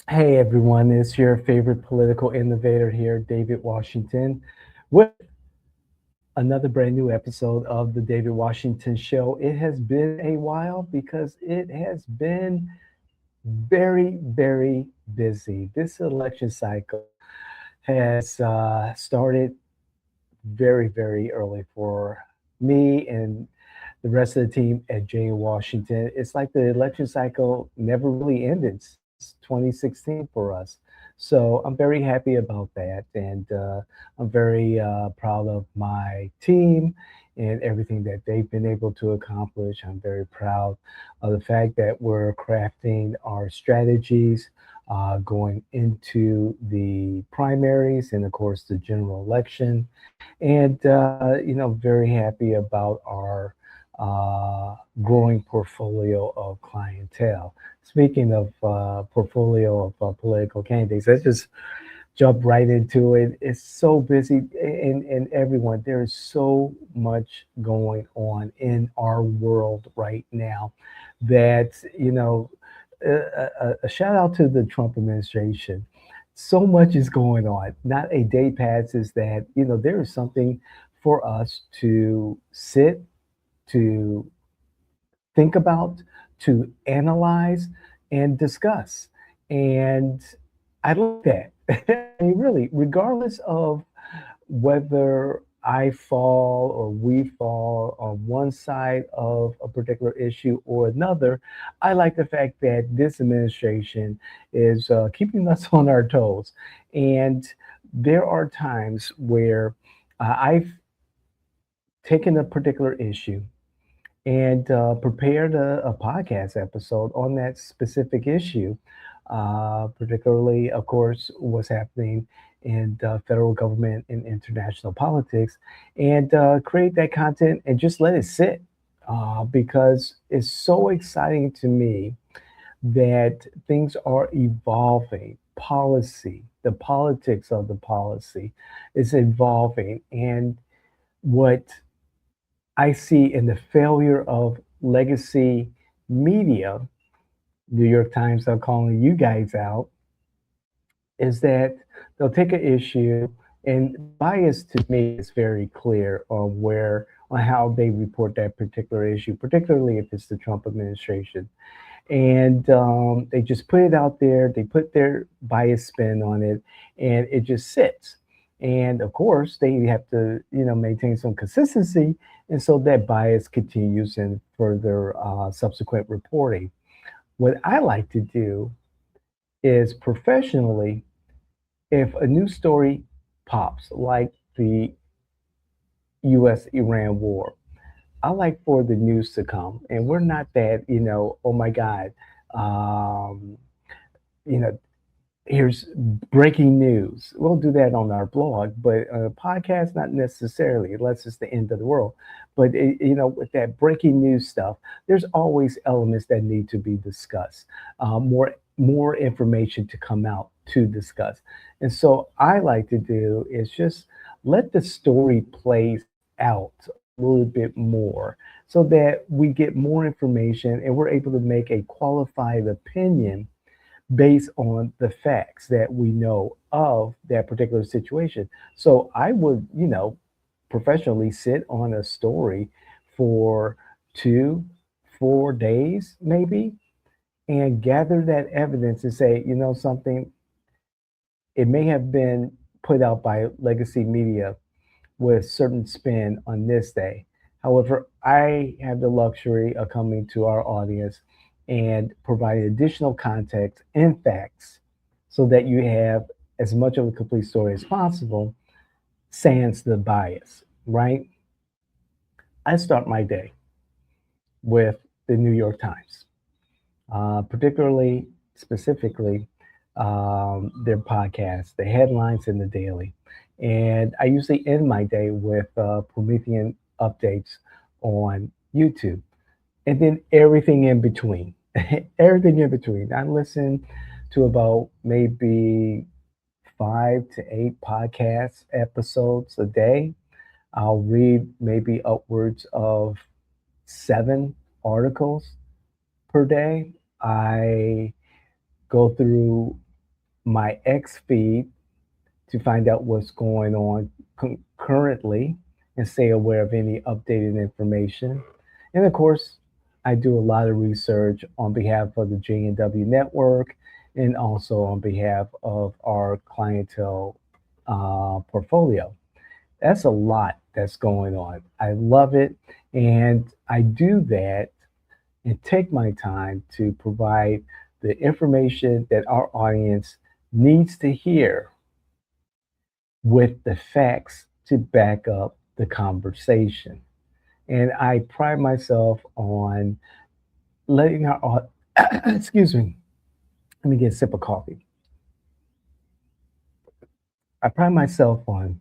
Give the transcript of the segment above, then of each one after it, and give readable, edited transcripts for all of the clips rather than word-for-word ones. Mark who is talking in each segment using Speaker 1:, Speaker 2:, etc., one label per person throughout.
Speaker 1: Hey everyone, it's your favorite political innovator here, David Washington, with another brand new episode of the David Washington Show. It has been a while because it has been very, very busy. This election cycle has started very, very early for me and the rest of the team at J. Washington. It's like the election cycle never really ended since 2016 for us. So I'm very happy about that. And I'm very proud of my team and everything that they've been able to accomplish. I'm very proud of the fact that we're crafting our strategies going into the primaries and, of course, the general election. And, very happy about our growing portfolio of clientele. Speaking of portfolio of political candidates, let's just jump right into it. It's so busy, and everyone, there is so much going on in our world right now that, a shout out to the Trump administration. So much is going on. Not a day passes that, there is something for us to sit, to think about, to analyze, and discuss. And I like that. I mean, really, regardless of whether I fall or we fall on one side of a particular issue or another, I like the fact that this administration is keeping us on our toes. And there are times where I've taken a particular issue and prepared a podcast episode on that specific issue, particularly, of course, what's happening in the federal government and international politics, and create that content and just let it sit because it's so exciting to me that things are evolving. Policy, the politics of the policy is evolving. And what I see in the failure of legacy media, New York Times are calling you guys out, is that they'll take an issue, and the bias to me is very clear on how they report that particular issue, particularly if it's the Trump administration. And they just put it out there, they put their bias spin on it, and it just sits. And of course, they have to, maintain some consistency, and so that bias continues in further subsequent reporting. What I like to do is professionally, if a new story pops, like the U.S. Iran war, I like for the news to come, and we're not that, oh my God, um, you know, here's breaking news. We'll do that on our blog, but a podcast, not necessarily, unless it's the end of the world. But with that breaking news stuff, there's always elements that need to be discussed. More information to come out to discuss. And so I like to do is just let the story plays out a little bit more so that we get more information and we're able to make a qualified opinion based on the facts that we know of that particular situation. So I would, professionally sit on a story for 2, 4 days, maybe, and gather that evidence and say, something, it may have been put out by legacy media with certain spin on this day. However, I have the luxury of coming to our audience and providing additional context and facts so that you have as much of a complete story as possible, sans the bias, right? I start my day with the New York Times, particularly, specifically, their podcast, the headlines in the daily. And I usually end my day with Promethean updates on YouTube, and then everything in between. Everything in between. I listen to about maybe 5 to 8 podcast episodes a day. I'll read maybe upwards of 7 articles per day. I go through my X feed to find out what's going on currently and stay aware of any updated information. And of course, I do a lot of research on behalf of the J&W network and also on behalf of our clientele portfolio. That's a lot that's going on. I love it. And I do that and take my time to provide the information that our audience needs to hear with the facts to back up the conversation. And I pride myself on letting our excuse me, let me get a sip of coffee. I pride myself on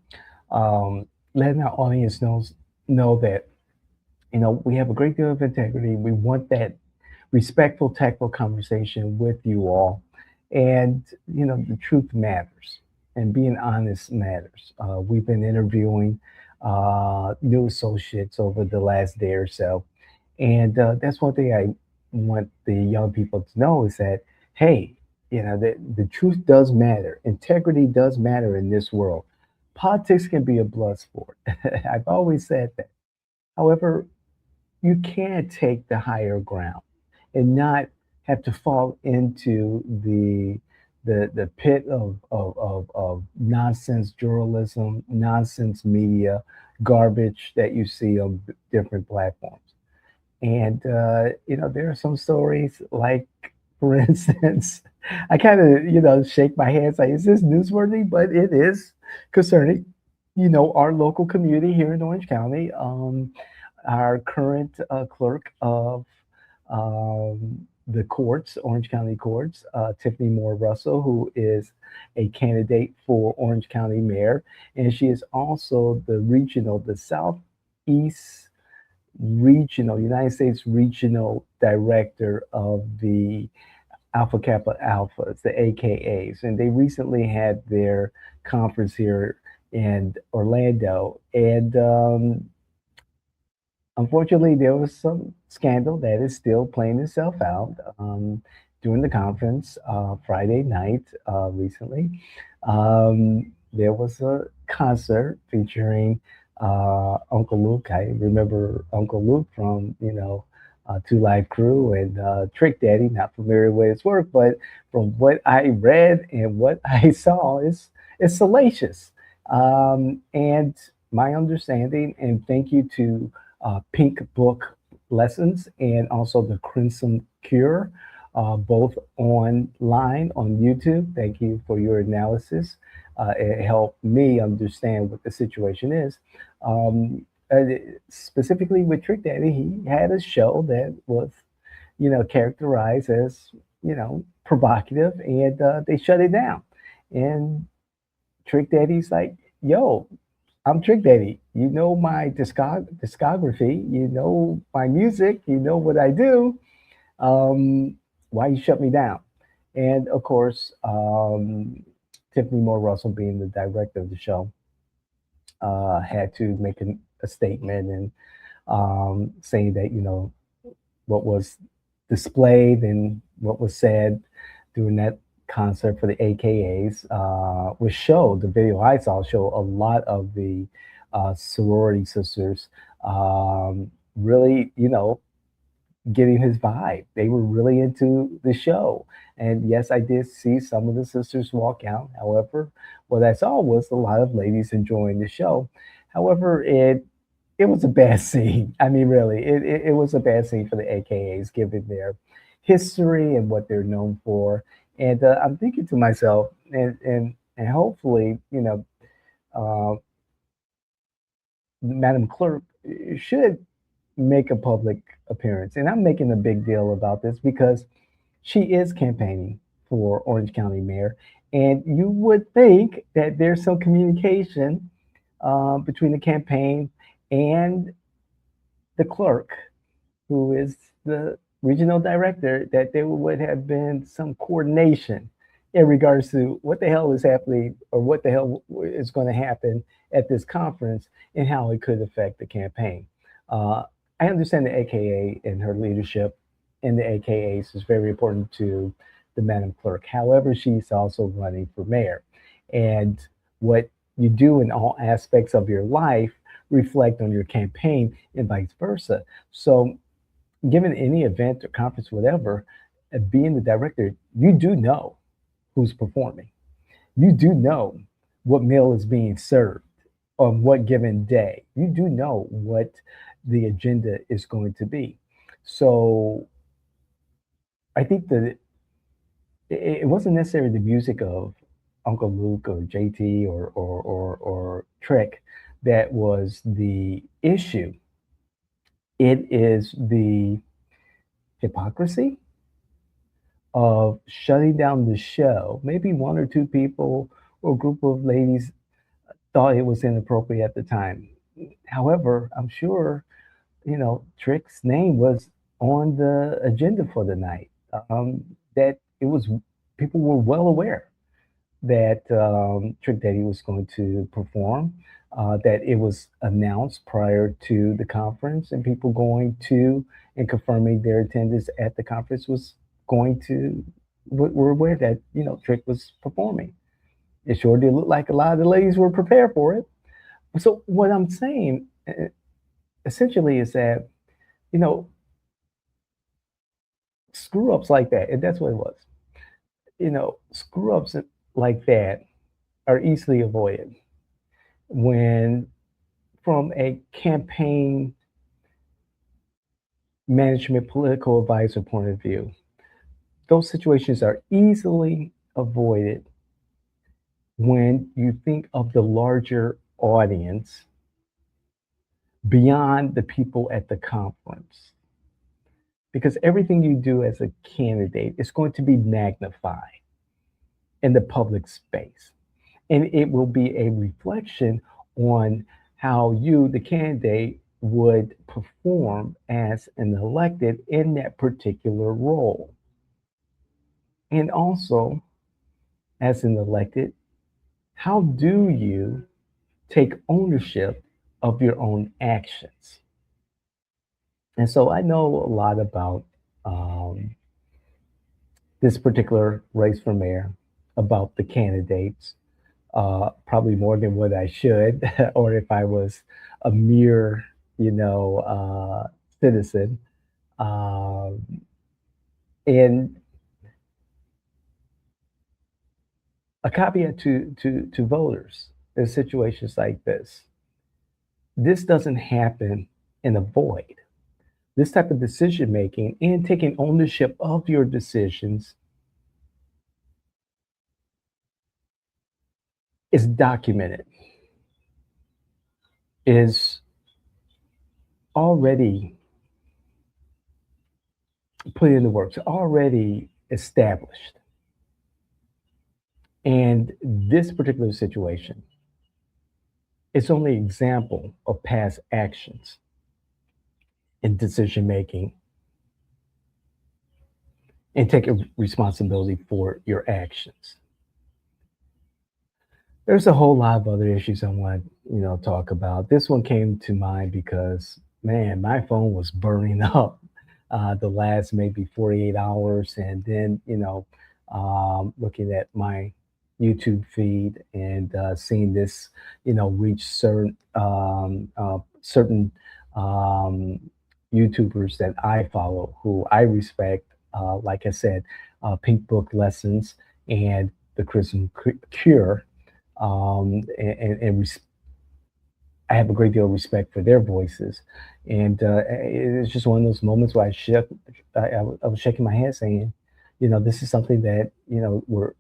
Speaker 1: letting our audience know that we have a great deal of integrity. We want that respectful, tactful conversation with you all. And, the truth matters and being honest matters. We've been interviewing new associates over the last day or so. And that's one thing I want the young people to know is that, hey, the truth does matter. Integrity does matter in this world. Politics can be a blood sport. I've always said that. However, you can't take the higher ground and not have to fall into the pit of nonsense journalism, nonsense media, garbage that you see on different platforms. And there are some stories like, for instance, I kind of shake my hands like, is this newsworthy? But it is concerning our local community here in Orange County. Our current clerk of the courts, Orange County courts, Tiffany Moore Russell, who is a candidate for Orange County mayor, and she is also the Southeast regional, United States regional director of the Alpha Kappa Alphas, the AKAs, and they recently had their conference here in Orlando, and unfortunately, there was some scandal that is still playing itself out during the conference Friday night recently. There was a concert featuring Uncle Luke. I remember Uncle Luke from, Two Live Crew and Trick Daddy. Not familiar with his work, but from what I read and what I saw, it's salacious. And my understanding, and thank you to Pink Book Lessons and also the Crimson Cure, both online on YouTube. Thank you for your analysis. It helped me understand what the situation is. Um, uh, Specifically with Trick Daddy, he had a show that was, characterized as, provocative, and they shut it down. And Trick Daddy's like, yo, I'm Trick Daddy. You know my discography. You know my music. You know what I do. Why you shut me down? And of course, Tiffany Moore Russell, being the director of the show, had to make a statement and saying that what was displayed and what was said during that concert for the AKAs was showed. The video I saw showed a lot of the sorority sisters really, getting his vibe. They were really into the show. And yes, I did see some of the sisters walk out. However, what I saw was a lot of ladies enjoying the show. However, it was a bad scene. I mean, really, it was a bad scene for the AKAs, given their history and what they're known for. And I'm thinking to myself, and hopefully, uh, Madam Clerk should make a public appearance. And I'm making a big deal about this because she is campaigning for Orange County mayor. And you would think that there's some communication between the campaign and the clerk, who is the regional director, that there would have been some coordination in regards to what the hell is happening or what the hell is going to happen at this conference and how it could affect the campaign. Uh, I understand the AKA and her leadership in the AKAs is very important to the Madam Clerk. However, she's also running for mayor. And what you do in all aspects of your life reflect on your campaign and vice versa. So, given any event or conference, whatever, being the director, you do know who's performing. You do know what meal is being served on what given day. You do know what the agenda is going to be. So I think that it wasn't necessarily the music of Uncle Luke or JT or Trick that was the issue. It is the hypocrisy of shutting down the show. Maybe one or two people or a group of ladies thought it was inappropriate at the time. However, I'm sure, Trick's name was on the agenda for the night. That it was, people were well aware that Trick Daddy was going to perform, that it was announced prior to the conference, and people going to and confirming their attendance at the conference was going to, were aware that, Trick was performing. It sure did look like a lot of the ladies were prepared for it. So, what I'm saying essentially is that, you know, screw ups like that, and that's what it was. Screw ups like that are easily avoided when, from a campaign management political advisor point of view, those situations are easily avoided when you think of the larger audience beyond the people at the conference. Because everything you do as a candidate is going to be magnified in the public space. And it will be a reflection on how you, the candidate, would perform as an elected in that particular role. And also, as an elected, how do you take ownership of your own actions? And so I know a lot about um, this particular race for mayor, about the candidates, probably more than what I should, or if I was a mere, citizen. Um, and a caveat to voters in situations like this doesn't happen in a void. This type of decision making and taking ownership of your decisions is documented, is already put in the works, already established. And this particular situation is only an example of past actions in decision making and taking responsibility for your actions. There's a whole lot of other issues I want to, talk about. This one came to mind because, man, my phone was burning up the last maybe 48 hours, and then, looking at my YouTube feed and seeing this, reach certain um, YouTubers that I follow, who I respect. Like I said, Pink Book Lessons and the Christian Cure, and I have a great deal of respect for their voices. And it's just one of those moments where I was shaking my head saying, this is something that,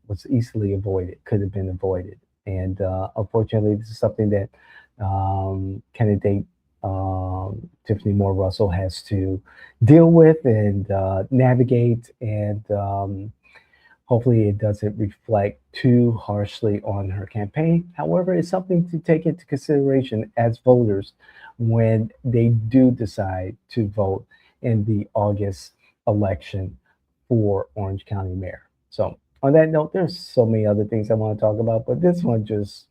Speaker 1: was easily avoided, could have been avoided. And unfortunately, this is something that candidate Tiffany Moore Russell has to deal with and navigate. And hopefully, it doesn't reflect too harshly on her campaign. However, it's something to take into consideration as voters when they do decide to vote in the August election for Orange County Mayor. So, on that note, there's so many other things I want to talk about, but this one just,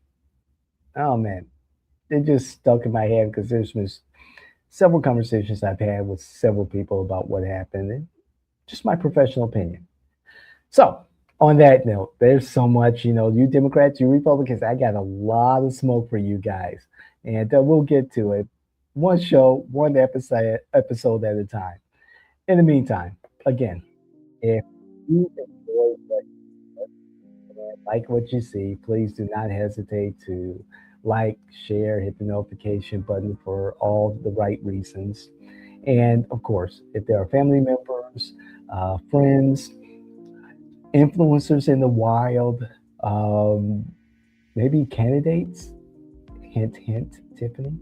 Speaker 1: oh man, it just stuck in my head because there's been several conversations I've had with several people about what happened, and just my professional opinion. So, on that note, there's so much, you Democrats, you Republicans, I got a lot of smoke for you guys. And we'll get to it. One show, one episode at a time. In the meantime, again, if you enjoy what like what you see, please do not hesitate to like, share, hit the notification button for all the right reasons. And of course, if there are family members, friends, influencers in the wild, um, maybe candidates, hint, hint, Tiffany,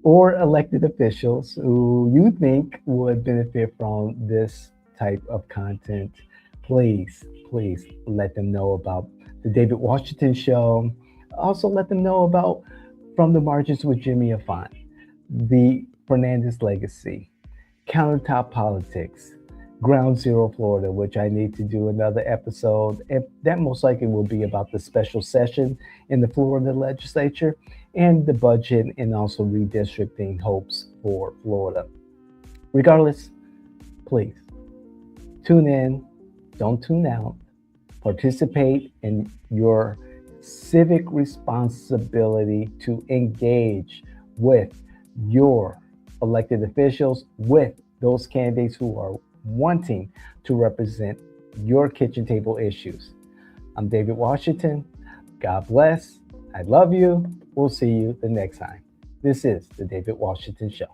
Speaker 1: or elected officials who you think would benefit from this type of content, please let them know about the David Washington Show. Also, let them know about From the Margins with Jimmy Afant, the Fernandez Legacy, Countertop Politics, Ground Zero Florida, which I need to do another episode. And that most likely will be about the special session in the Florida legislature and the budget and also redistricting hopes for Florida. Regardless, please tune in, don't tune out, participate in your civic responsibility to engage with your elected officials, with those candidates who are wanting to represent your kitchen table issues. I'm David Washington. God bless. I love you. We'll see you the next time. This is the David Washington Show.